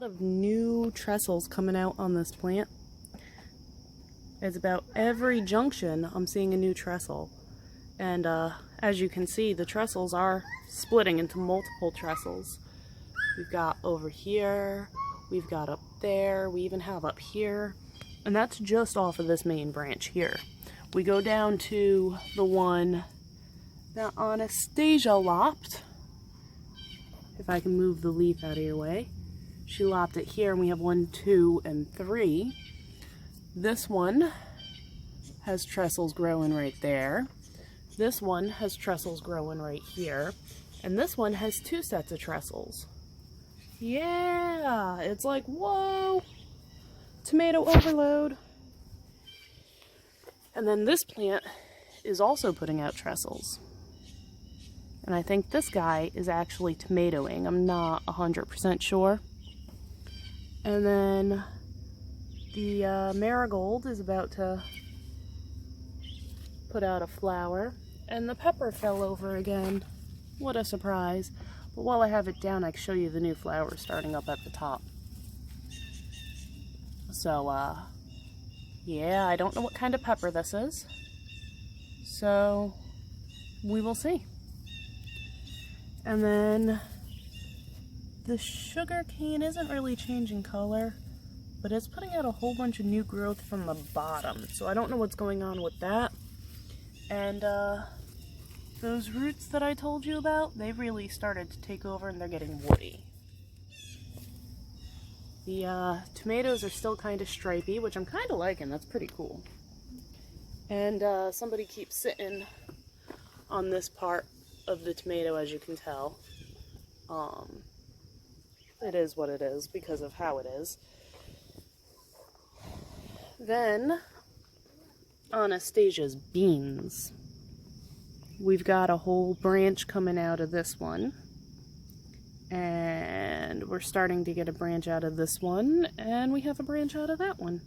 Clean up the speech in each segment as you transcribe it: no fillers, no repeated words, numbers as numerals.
lot of new trestles coming out on this plant. It's about every junction I'm seeing a new trestle. And as you can see, the trestles are splitting into multiple trestles. We've got over here, we've got up there, we even have up here. And that's just off of this main branch here. We go down to the one that Anastasia lopped. If I can move the leaf out of your way. She lopped it here, and we have 1, 2, and 3. This one has trestles growing right there. This one has trestles growing right here. And this one has 2 sets of trestles. Yeah, it's like, whoa, tomato overload. And then this plant is also putting out trestles. And I think this guy is actually tomatoing. I'm not 100% sure. And then the marigold is about to put out a flower. And the pepper fell over again. What a surprise. But while I have it down, I can show you the new flowers starting up at the top. So, yeah, I don't know what kind of pepper this is. So, we will see. And then the sugar cane isn't really changing color, but it's putting out a whole bunch of new growth from the bottom. So I don't know what's going on with that. And those roots that I told you about, they've really started to take over and they're getting woody. The tomatoes are still kind of stripy, which I'm kind of liking. That's pretty cool. And somebody keeps sitting on this part of the tomato, as you can tell. It is what it is because of how it is. Then Anastasia's beans. We've got a whole branch coming out of this one, and we're starting to get a branch out of this one, and we have a branch out of that one.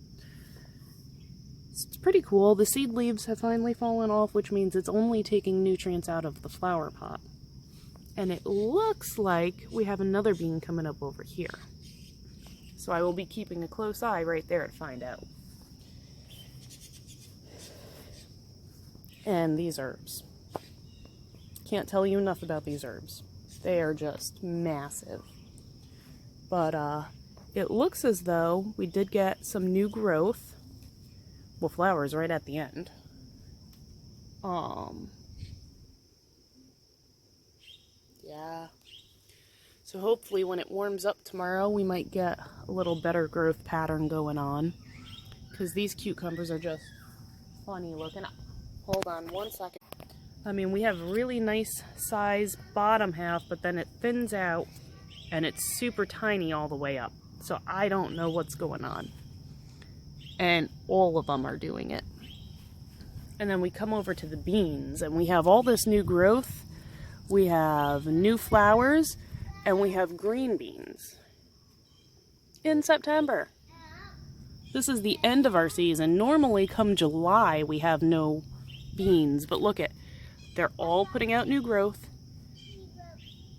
It's pretty cool. The seed leaves have finally fallen off, which means it's only taking nutrients out of the flower pot. And it looks like we have another bean coming up over here. So I will be keeping a close eye right there to find out. And these herbs. Can't tell you enough about these herbs. They are just massive. But it looks as though we did get some new growth. Well, flowers right at the end. Yeah. So hopefully when it warms up tomorrow, we might get a little better growth pattern going on. Because these cucumbers are just funny looking. Hold on one second. I mean, we have really nice size bottom half, but then it thins out and it's super tiny all the way up. So I don't know what's going on. And all of them are doing it. And then we come over to the beans and we have all this new growth. We have new flowers and we have green beans in September. This is the end of our season. Normally come July we have no beans, but look at, they're all putting out new growth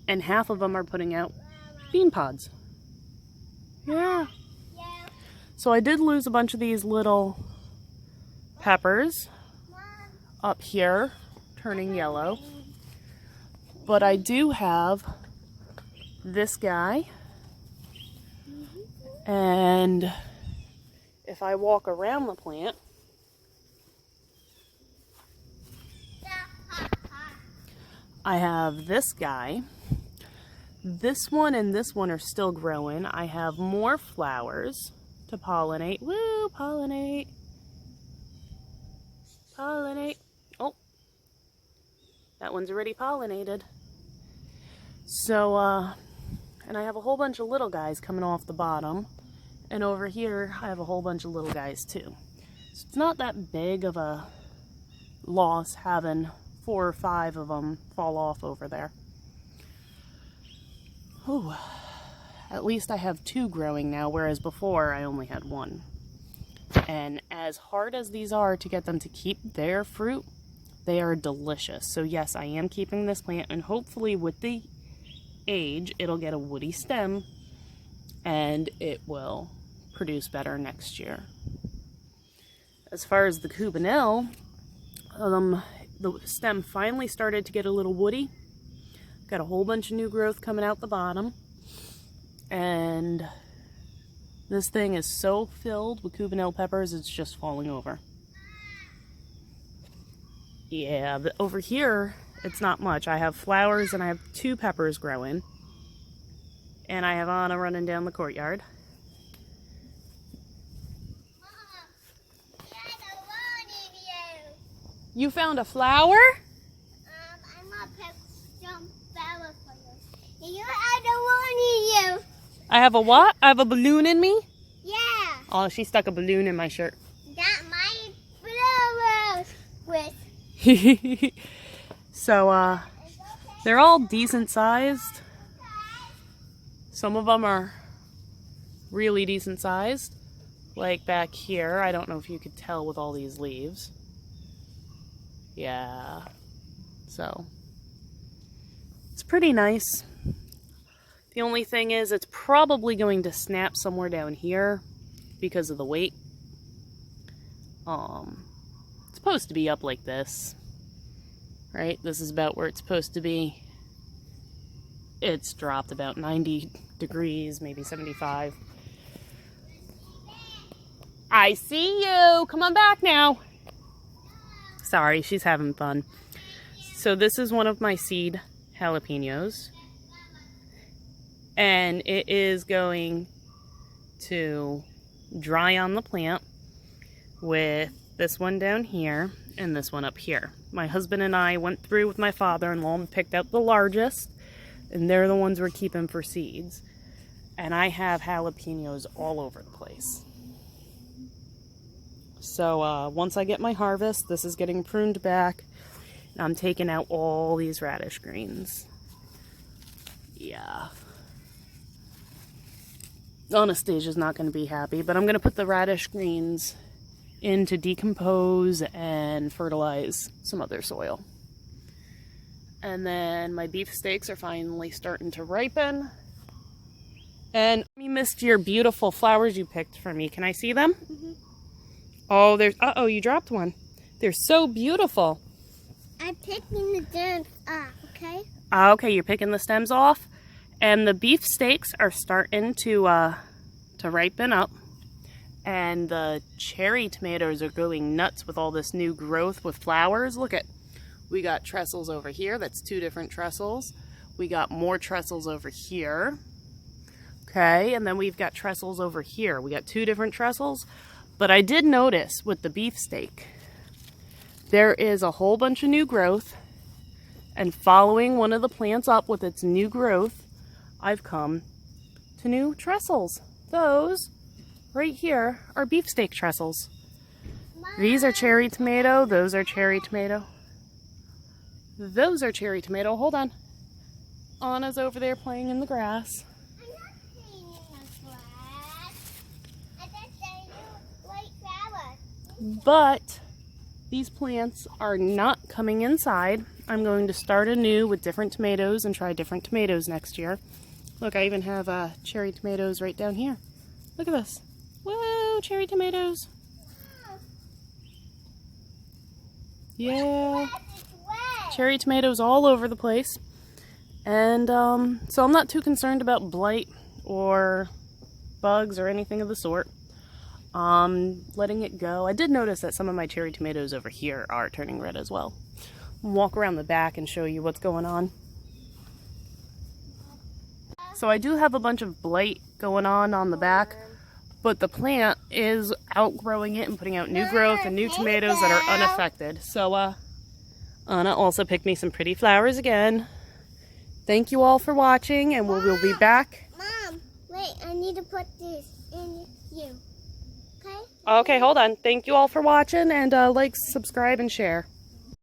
and half of them are putting out bean pods. Yeah. So I did lose a bunch of these little peppers up here, turning yellow. But I do have this guy. And if I walk around the plant, I have this guy. This one and this one are still growing. I have more flowers to pollinate. Woo, pollinate. Pollinate. Oh, that one's already pollinated. So, and I have a whole bunch of little guys coming off the bottom. And over here, I have a whole bunch of little guys too. So it's not that big of a loss having 4 or 5 of them fall off over there. Ooh. At least I have 2 growing now, whereas before I only had 1. And as hard as these are to get them to keep their fruit, they are delicious. So yes, I am keeping this plant, and hopefully with the age, it'll get a woody stem, and it will produce better next year. As far as the cubanelle, the stem finally started to get a little woody. Got a whole bunch of new growth coming out the bottom. And this thing is so filled with cubanelle peppers, it's just falling over. Yeah, but over here, it's not much. I have flowers and I have 2 peppers growing. And I have Anna running down the courtyard. You found a flower? I'm gonna pick some flower for you. And you have the one in you. I have a what? I have a balloon in me? Yeah. Oh, she stuck a balloon in my shirt. That my flowers with. So, they're all decent sized. Some of them are really decent sized. Like back here, I don't know if you could tell with all these leaves. Yeah, so it's pretty nice. The only thing is it's probably going to snap somewhere down here because of the weight. It's supposed to be up like this, right? This is about where it's supposed to be. It's dropped about 90 degrees, maybe 75. I see you. Come on back now. Sorry, she's having fun. So this is one of my seed jalapenos. And it is going to dry on the plant with this one down here and this one up here. My husband and I went through with my father-in-law and picked out the largest, and they're the ones we're keeping for seeds. And I have jalapenos all over the place. So once I get my harvest, this is getting pruned back, and I'm taking out all these radish greens. Yeah. Anastasia's not going to be happy, but I'm going to put the radish greens in to decompose and fertilize some other soil. And then my beefsteaks are finally starting to ripen. And you missed your beautiful flowers you picked for me. Can I see them? Mm-hmm. Oh, there's... Uh-oh, you dropped one. They're so beautiful. I'm picking the stems off, okay? Okay, you're picking the stems off. And the beefsteaks are starting to ripen up. And the cherry tomatoes are going nuts with all this new growth with flowers. Look at, we got trestles over here. That's 2 different trestles. We got more trestles over here. Okay, and then we've got trestles over here. We got 2 different trestles. But I did notice with the beefsteak, there is a whole bunch of new growth. And following one of the plants up with its new growth, I've come to new trestles. Those right here are beefsteak trestles. These are cherry tomato. Those are cherry tomato. Those are cherry tomato. Hold on. Anna's over there playing in the grass. I'm not playing in the grass. I just said you like flowers. But these plants are not coming inside. I'm going to start anew with different tomatoes and try different tomatoes next year. Look, I even have cherry tomatoes right down here. Look at this. Whoa, cherry tomatoes. Yeah. Cherry tomatoes all over the place. And so I'm not too concerned about blight or bugs or anything of the sort. Letting it go. I did notice that some of my cherry tomatoes over here are turning red as well. I'll walk around the back and show you what's going on. So I do have a bunch of blight going on the back, but the plant is outgrowing it and putting out new growth and new tomatoes that are unaffected. So Anna also picked me some pretty flowers again. Thank you all for watching, and we'll be back. Mom, wait, I need to put this in you. Okay? Okay, hold on. Thank you all for watching, and like, subscribe, and share.